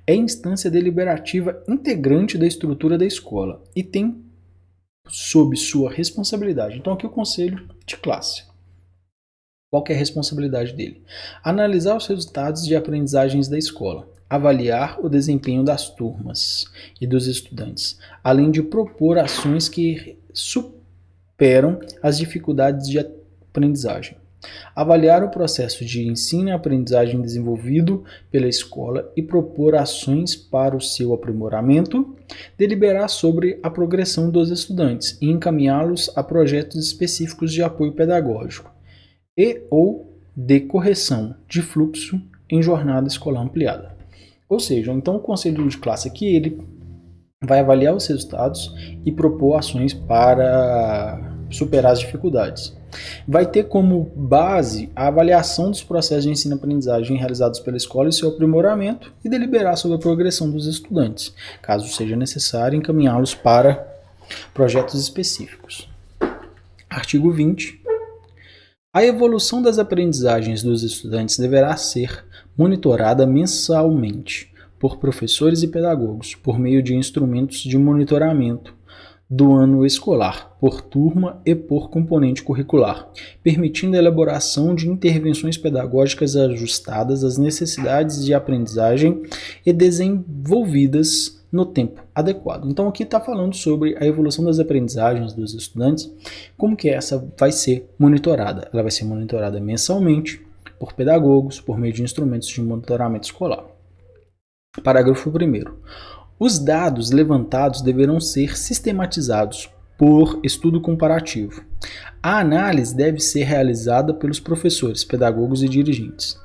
é instância deliberativa integrante da estrutura da escola e tem sob sua responsabilidade. Então aqui o conselho de classe. Qual que é a responsabilidade dele? Analisar os resultados de aprendizagens da escola, avaliar o desempenho das turmas e dos estudantes, além de propor ações que superam as dificuldades de aprendizagem. Avaliar o processo de ensino e aprendizagem desenvolvido pela escola e propor ações para o seu aprimoramento, deliberar sobre a progressão dos estudantes e encaminhá-los a projetos específicos de apoio pedagógico e ou de correção de fluxo em jornada escolar ampliada. Ou seja, então o conselho de classe aqui ele vai avaliar os resultados e propor ações para superar as dificuldades. Vai ter como base a avaliação dos processos de ensino e aprendizagem realizados pela escola e seu aprimoramento e deliberar sobre a progressão dos estudantes, caso seja necessário encaminhá-los para projetos específicos. Artigo 20. A evolução das aprendizagens dos estudantes deverá ser monitorada mensalmente por professores e pedagogos por meio de instrumentos de monitoramento do ano escolar, por turma e por componente curricular, permitindo a elaboração de intervenções pedagógicas ajustadas às necessidades de aprendizagem e desenvolvidas no tempo adequado. Então aqui está falando sobre a evolução das aprendizagens dos estudantes, como que essa vai ser monitorada. Ela vai ser monitorada mensalmente por pedagogos, por meio de instrumentos de monitoramento escolar. Parágrafo 1º. Os dados levantados deverão ser sistematizados por estudo comparativo. A análise deve ser realizada pelos professores, pedagogos e dirigentes.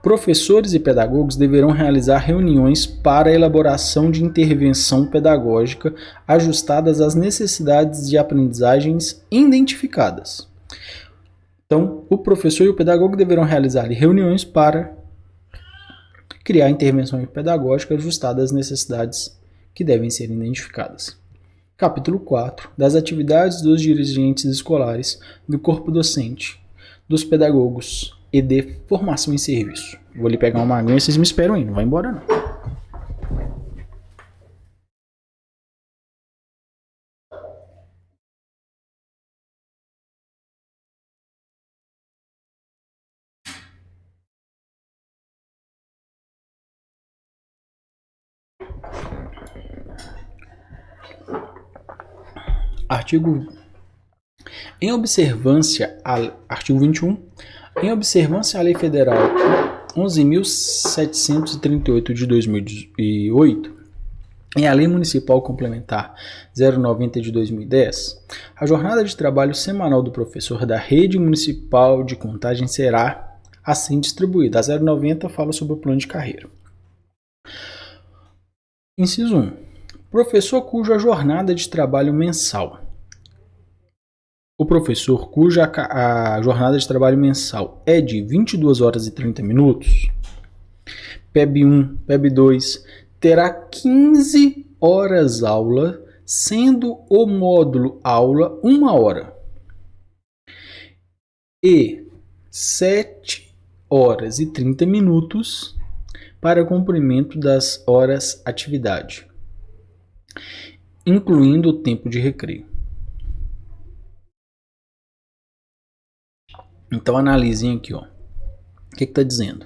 Professores e pedagogos deverão realizar reuniões para a elaboração de intervenção pedagógica ajustadas às necessidades de aprendizagens identificadas. Então, o professor e o pedagogo deverão realizar reuniões para criar intervenções pedagógicas ajustadas às necessidades que devem ser identificadas. Capítulo 4. Das atividades dos dirigentes escolares, do corpo docente, dos pedagogos e de formação em serviço. Vou ali pegar uma aguinha e vocês me esperam aí, não vai embora não. Artigo 21. Em observância à Lei Federal 11.738 de 2008 e à Lei Municipal Complementar 090 de 2010, a jornada de trabalho semanal do professor da Rede Municipal de Contagem será assim distribuída. A 0,90 fala sobre o plano de carreira. Inciso 1. Professor cuja jornada de trabalho mensal. O professor cuja a jornada de trabalho mensal é de 22 horas e 30 minutos, PEB 1, PEB 2, terá 15 horas aula, sendo o módulo aula 1 hora. E 7 horas e 30 minutos para cumprimento das horas atividade, incluindo o tempo de recreio. Então analisem aqui, ó. O que está dizendo?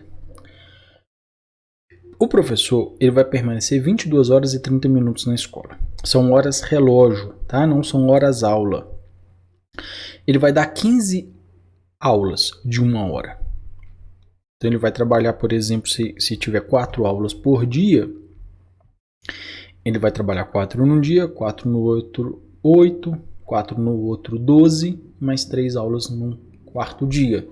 O professor ele vai permanecer 22 horas e 30 minutos na escola. São horas relógio, tá? Não são horas aula. Ele vai dar 15 aulas de 1 hora. Então ele vai trabalhar, por exemplo, se tiver 4 aulas por dia, ele vai trabalhar 4 num dia, 4 no outro, 8, 4 no outro, 12, mais 3 aulas no quarto dia.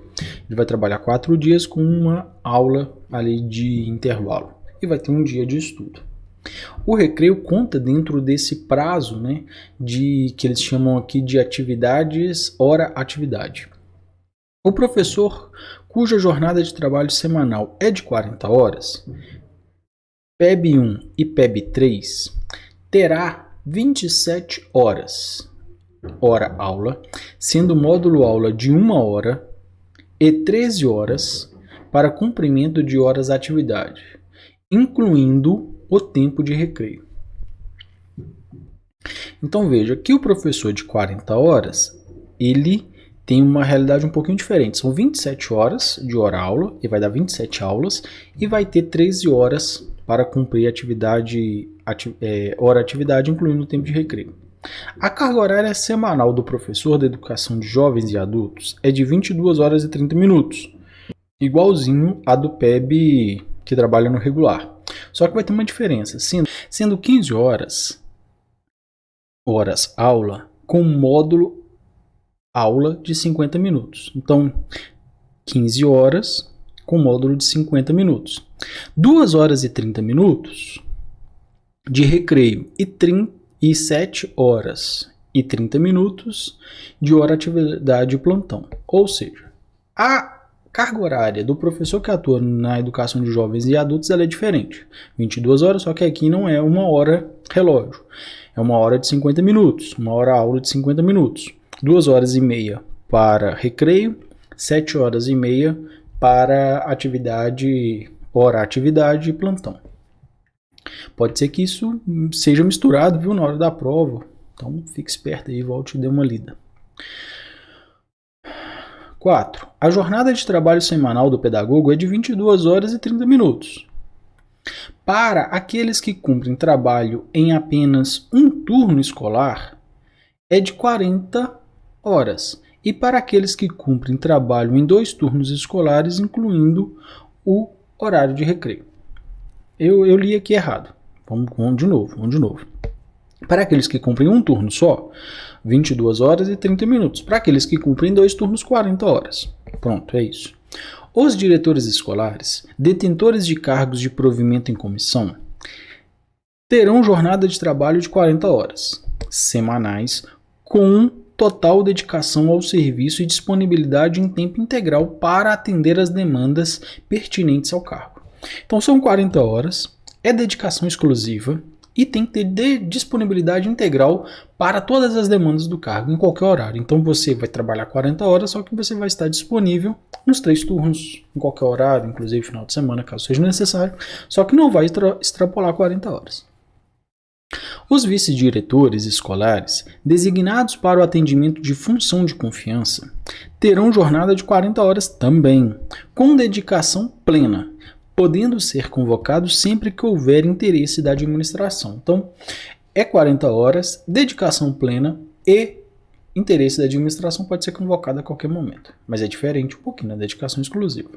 Ele vai trabalhar 4 dias com 1 aula ali de intervalo e vai ter 1 dia de estudo. O recreio conta dentro desse prazo, né, que eles chamam aqui de atividades, hora-atividade. O professor cuja jornada de trabalho semanal é de 40 horas, PEB 1 e PEB 3, terá 27 horas, hora-aula, sendo o módulo aula de 1 hora e 13 horas para cumprimento de horas-atividade, incluindo o tempo de recreio. Então veja que o professor de 40 horas, ele tem uma realidade um pouquinho diferente. São 27 horas de hora-aula, e vai dar 27 aulas, e vai ter 13 horas para cumprir hora-atividade, incluindo o tempo de recreio. A carga horária semanal do professor da educação de jovens e adultos é de 22 horas e 30 minutos, igualzinho a do PEB que trabalha no regular. Só que vai ter uma diferença, sendo 15 horas aula com módulo aula de 50 minutos. Então, 15 horas com módulo de 50 minutos. 2 horas e 30 minutos de recreio e 7 horas e 30 minutos de hora-atividade e plantão. Ou seja, a carga horária do professor que atua na educação de jovens e adultos ela é diferente. 22 horas, só que aqui não é 1 hora relógio. É 1 hora de 50 minutos, 1 hora aula de 50 minutos. 2 horas e meia para recreio, 7 horas e meia para hora-atividade e plantão. Pode ser que isso seja misturado, viu, na hora da prova. Então fique esperto aí, volte e dê uma lida. 4. A jornada de trabalho semanal do pedagogo é de 22 horas e 30 minutos. Para aqueles que cumprem trabalho em apenas um turno escolar, é de 40 horas. E para aqueles que cumprem trabalho em 2 turnos escolares, incluindo o horário de recreio. Eu li aqui errado. Vamos de novo. Para aqueles que cumprem um turno só, 22 horas e 30 minutos. Para aqueles que cumprem 2 turnos, 40 horas. Pronto, é isso. Os diretores escolares, detentores de cargos de provimento em comissão, terão jornada de trabalho de 40 horas semanais, com total dedicação ao serviço e disponibilidade em tempo integral para atender as demandas pertinentes ao cargo. Então são 40 horas, é dedicação exclusiva e tem que ter disponibilidade integral para todas as demandas do cargo em qualquer horário. Então você vai trabalhar 40 horas, só que você vai estar disponível nos 3 turnos, em qualquer horário, inclusive final de semana, caso seja necessário, só que não vai extrapolar 40 horas. Os vice-diretores escolares, designados para o atendimento de função de confiança, terão jornada de 40 horas também, com dedicação plena, podendo ser convocados sempre que houver interesse da administração. Então, é 40 horas, dedicação plena e interesse da administração pode ser convocado a qualquer momento, mas é diferente um pouquinho na dedicação exclusiva.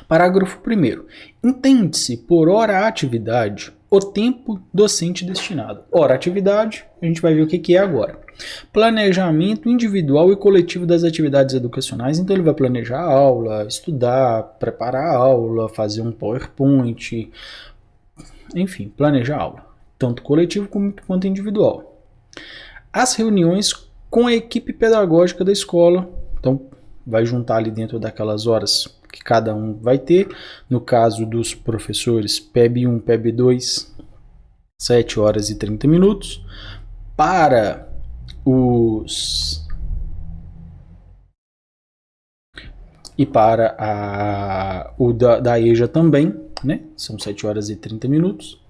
Parágrafo 1º. Entende-se por hora-atividade o tempo docente destinado. Ora, atividade, a gente vai ver o que é agora. Planejamento individual e coletivo das atividades educacionais. Então ele vai planejar a aula, estudar, preparar a aula, fazer um PowerPoint, enfim, planejar a aula, tanto coletivo quanto individual. As reuniões com a equipe pedagógica da escola, então vai juntar ali dentro daquelas horas que cada um vai ter. No caso dos professores, PEB 1, PEB 2, 7 horas e 30 minutos. Para os... E para o da EJA também, né? São 7 horas e 30 minutos.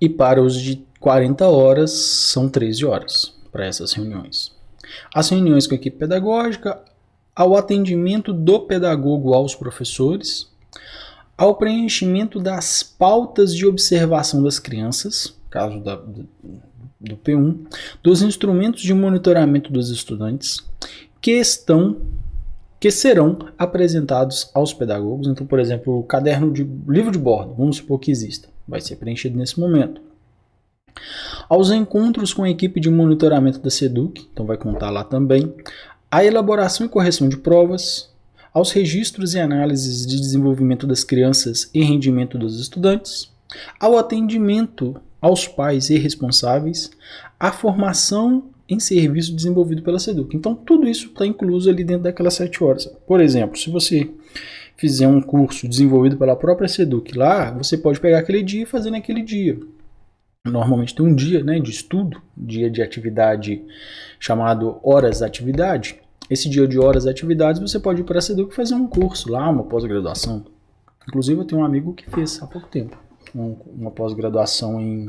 E para os de 40 horas, são 13 horas para essas reuniões. As reuniões com a equipe pedagógica, ao atendimento do pedagogo aos professores, ao preenchimento das pautas de observação das crianças, caso do P1, dos instrumentos de monitoramento dos estudantes, que serão apresentados aos pedagogos. Então, por exemplo, o caderno de livro de bordo, vamos supor que exista, vai ser preenchido nesse momento. Aos encontros com a equipe de monitoramento da SEDUC, então vai contar lá também, a elaboração e correção de provas, aos registros e análises de desenvolvimento das crianças e rendimento dos estudantes, ao atendimento aos pais e responsáveis, à formação em serviço desenvolvido pela SEDUC. Então tudo isso está incluso ali dentro daquelas 7 horas. Por exemplo, se você fizer um curso desenvolvido pela própria SEDUC lá, você pode pegar aquele dia e fazer naquele dia. Normalmente tem um dia, né, de estudo, dia de atividade chamado horas de atividade. Esse dia de horas de atividades você pode ir para a SEDUC fazer um curso lá, uma pós-graduação. Inclusive eu tenho um amigo que fez há pouco tempo uma pós-graduação em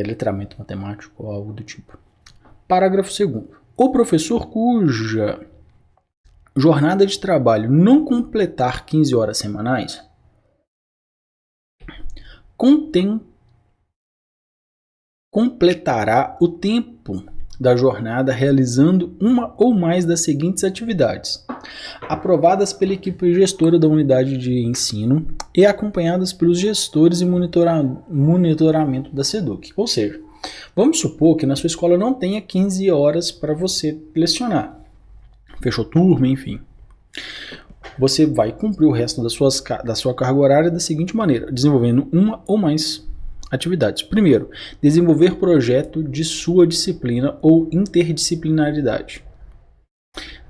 letramento matemático ou algo do tipo. Parágrafo 2º. O professor cuja jornada de trabalho não completar 15 horas semanais completará o tempo da jornada realizando uma ou mais das seguintes atividades, aprovadas pela equipe gestora da unidade de ensino e acompanhadas pelos gestores e monitoramento da SEDUC. Ou seja, vamos supor que na sua escola não tenha 15 horas para você lecionar. Fechou turma, enfim. Você vai cumprir o resto da sua carga horária da seguinte maneira, desenvolvendo uma ou mais atividades. Primeiro, desenvolver projeto de sua disciplina ou interdisciplinaridade.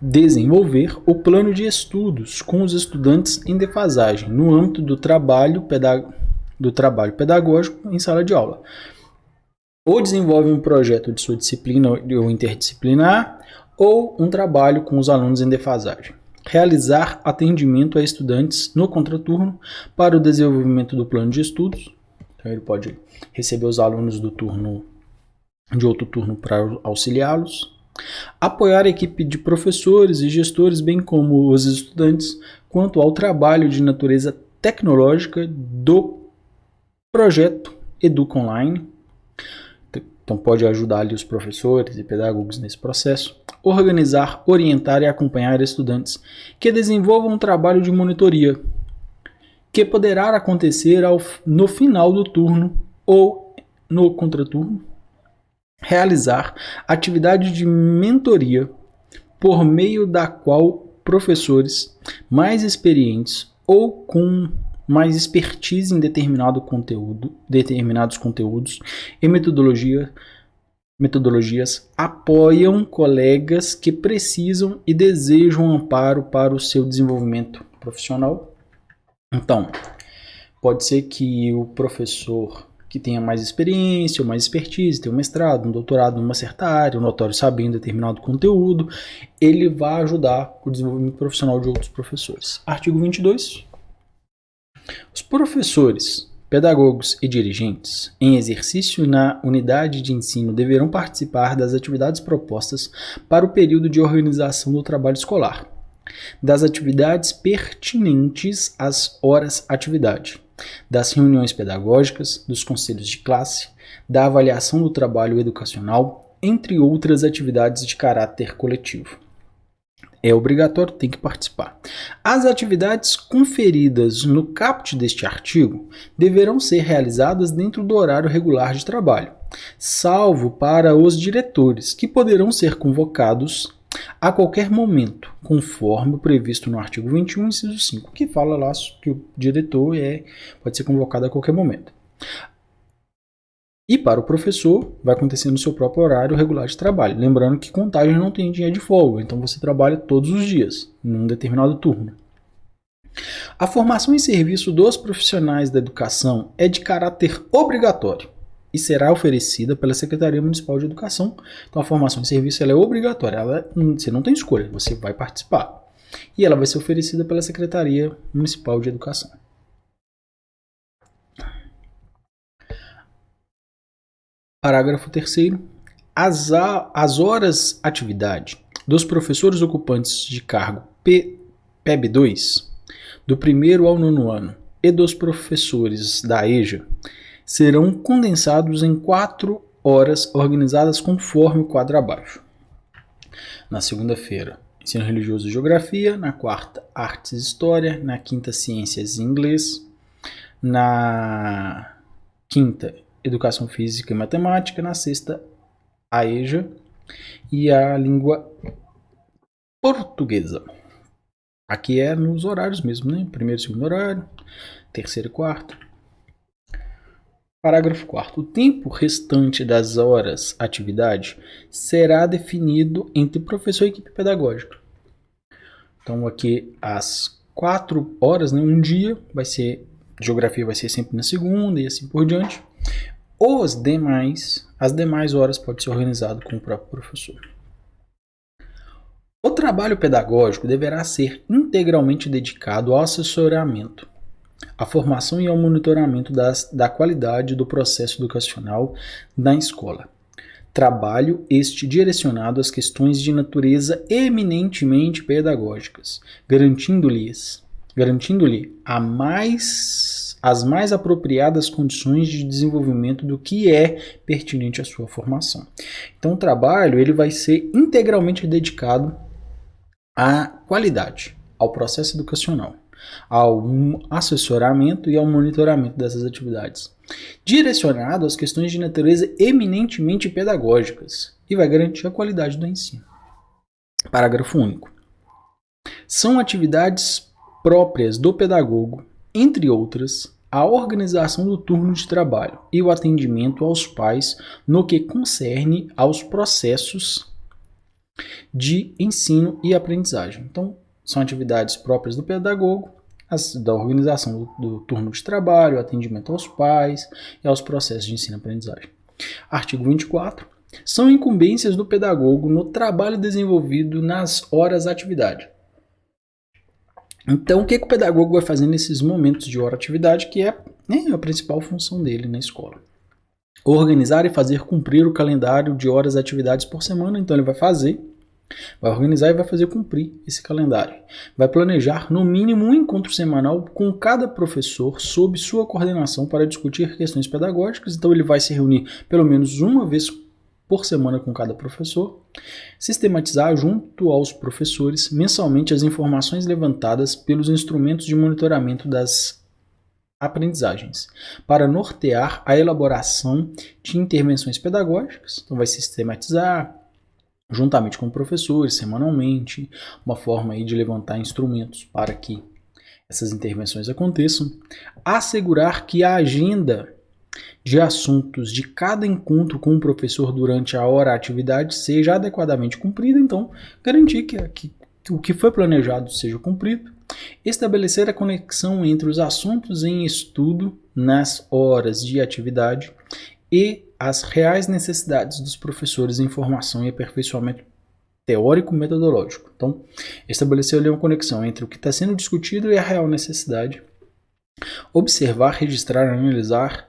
Desenvolver o plano de estudos com os estudantes em defasagem no âmbito do trabalho pedagógico em sala de aula. Ou desenvolve um projeto de sua disciplina ou interdisciplinar, ou um trabalho com os alunos em defasagem. Realizar atendimento a estudantes no contraturno para o desenvolvimento do plano de estudos. Então ele pode receber os alunos de outro turno para auxiliá-los. Apoiar a equipe de professores e gestores, bem como os estudantes, quanto ao trabalho de natureza tecnológica do projeto Educa Online. Então pode ajudar ali os professores e pedagogos nesse processo. Organizar, orientar e acompanhar estudantes que desenvolvam um trabalho de monitoria, que poderá acontecer no final do turno ou no contraturno. Realizar atividade de mentoria por meio da qual professores mais experientes ou com mais expertise em determinados conteúdos e metodologias apoiam colegas que precisam e desejam amparo para o seu desenvolvimento profissional. Então, pode ser que o professor que tenha mais experiência, ou mais expertise, tenha um mestrado, um doutorado numa certa área, um notório saber em determinado conteúdo, ele vai ajudar o desenvolvimento profissional de outros professores. Artigo 22. Os professores, pedagogos e dirigentes, em exercício na unidade de ensino, deverão participar das atividades propostas para o período de organização do trabalho escolar, das atividades pertinentes às horas-atividade, das reuniões pedagógicas, dos conselhos de classe, da avaliação do trabalho educacional, entre outras atividades de caráter coletivo. É obrigatório, tem que participar. As atividades conferidas no caput deste artigo deverão ser realizadas dentro do horário regular de trabalho, salvo para os diretores, que poderão ser convocados a qualquer momento, conforme o previsto no artigo 21, inciso 5, que fala lá que o diretor pode ser convocado a qualquer momento. E para o professor, vai acontecer no seu próprio horário regular de trabalho. Lembrando que contagem não tem dia de folga, então você trabalha todos os dias, num determinado turno. A formação em serviço dos profissionais da educação é de caráter obrigatório e será oferecida pela Secretaria Municipal de Educação. Então a formação em serviço ela é obrigatória, você não tem escolha, você vai participar. E ela vai ser oferecida pela Secretaria Municipal de Educação. Parágrafo 3º. As horas atividade dos professores ocupantes de cargo PEB2, do 1º ao 9º ano, e dos professores da EJA, serão condensados em 4 horas organizadas conforme o quadro abaixo. Na segunda-feira, ensino religioso e geografia. Na quarta, artes e história. Na quinta, ciências e inglês. Na quinta, educação física e matemática. Na sexta, a EJA e a língua portuguesa. Aqui é nos horários mesmo, né? Primeiro e segundo horário, terceiro e quarto. Parágrafo 4º. O tempo restante das horas atividade será definido entre professor e equipe pedagógica. Então aqui as 4 horas, né? Um dia vai ser, geografia vai ser sempre na segunda e assim por diante. As demais horas pode ser organizado com o próprio professor. O trabalho pedagógico deverá ser integralmente dedicado ao assessoramento, à formação e ao monitoramento da qualidade do processo educacional na escola. Trabalho este direcionado às questões de natureza eminentemente pedagógicas, garantindo-lhe as mais apropriadas condições de desenvolvimento do que é pertinente à sua formação. Então o trabalho ele vai ser integralmente dedicado à qualidade, ao processo educacional, ao assessoramento e ao monitoramento dessas atividades, direcionado às questões de natureza eminentemente pedagógicas e vai garantir a qualidade do ensino. Parágrafo único. São atividades próprias do pedagogo, entre outras, a organização do turno de trabalho e o atendimento aos pais no que concerne aos processos de ensino e aprendizagem. Então, são atividades próprias do pedagogo, da organização do turno de trabalho, atendimento aos pais e aos processos de ensino e aprendizagem. Artigo 24. São incumbências do pedagogo no trabalho desenvolvido nas horas atividade. Então, o que o pedagogo vai fazer nesses momentos de hora atividade, que é a principal função dele na escola? Organizar e fazer cumprir o calendário de horas e atividades por semana. Então, ele vai organizar e vai fazer cumprir esse calendário. Vai planejar, no mínimo, um encontro semanal com cada professor sob sua coordenação para discutir questões pedagógicas. Então, ele vai se reunir pelo menos uma vez por semana com cada professor, sistematizar junto aos professores mensalmente as informações levantadas pelos instrumentos de monitoramento das aprendizagens, para nortear a elaboração de intervenções pedagógicas. Então vai sistematizar juntamente com professores, semanalmente, uma forma aí de levantar instrumentos para que essas intervenções aconteçam. Assegurar que a agenda de assuntos de cada encontro com o professor durante a hora atividade seja adequadamente cumprida, então garantir que o que foi planejado seja cumprido. Estabelecer a conexão entre os assuntos em estudo nas horas de atividade e as reais necessidades dos professores em formação e aperfeiçoamento teórico-metodológico. Então, estabelecer ali uma conexão entre o que está sendo discutido e a real necessidade. Observar, registrar, analisar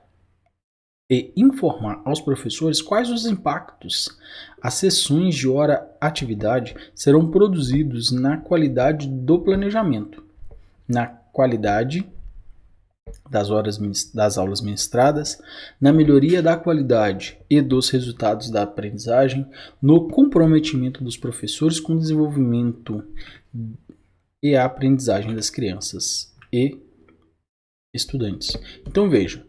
e informar aos professores quais os impactos as sessões de hora-atividade serão produzidos na qualidade do planejamento, na qualidade das aulas ministradas, na melhoria da qualidade e dos resultados da aprendizagem, no comprometimento dos professores com o desenvolvimento e a aprendizagem das crianças e estudantes. Então veja,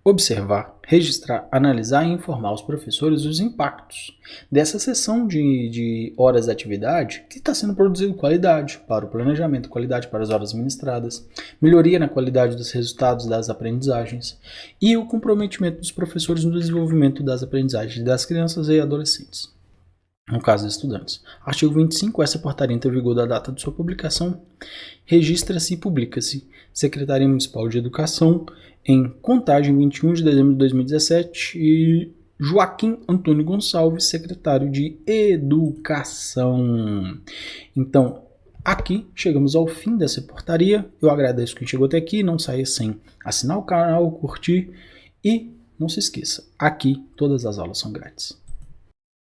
observar, registrar, analisar e informar os professores dos impactos dessa sessão de horas de atividade que está sendo produzido qualidade para o planejamento, qualidade para as horas ministradas, melhoria na qualidade dos resultados das aprendizagens e o comprometimento dos professores no desenvolvimento das aprendizagens das crianças e adolescentes. No caso de estudantes. Artigo 25. Essa portaria entra em vigor da data de sua publicação. Registra-se e publica-se Secretaria Municipal de Educação em Contagem, 21 de dezembro de 2017, e Joaquim Antônio Gonçalves, secretário de Educação. Então, aqui chegamos ao fim dessa portaria. Eu agradeço quem chegou até aqui. Não saia sem assinar o canal, curtir e não se esqueça, aqui todas as aulas são grátis.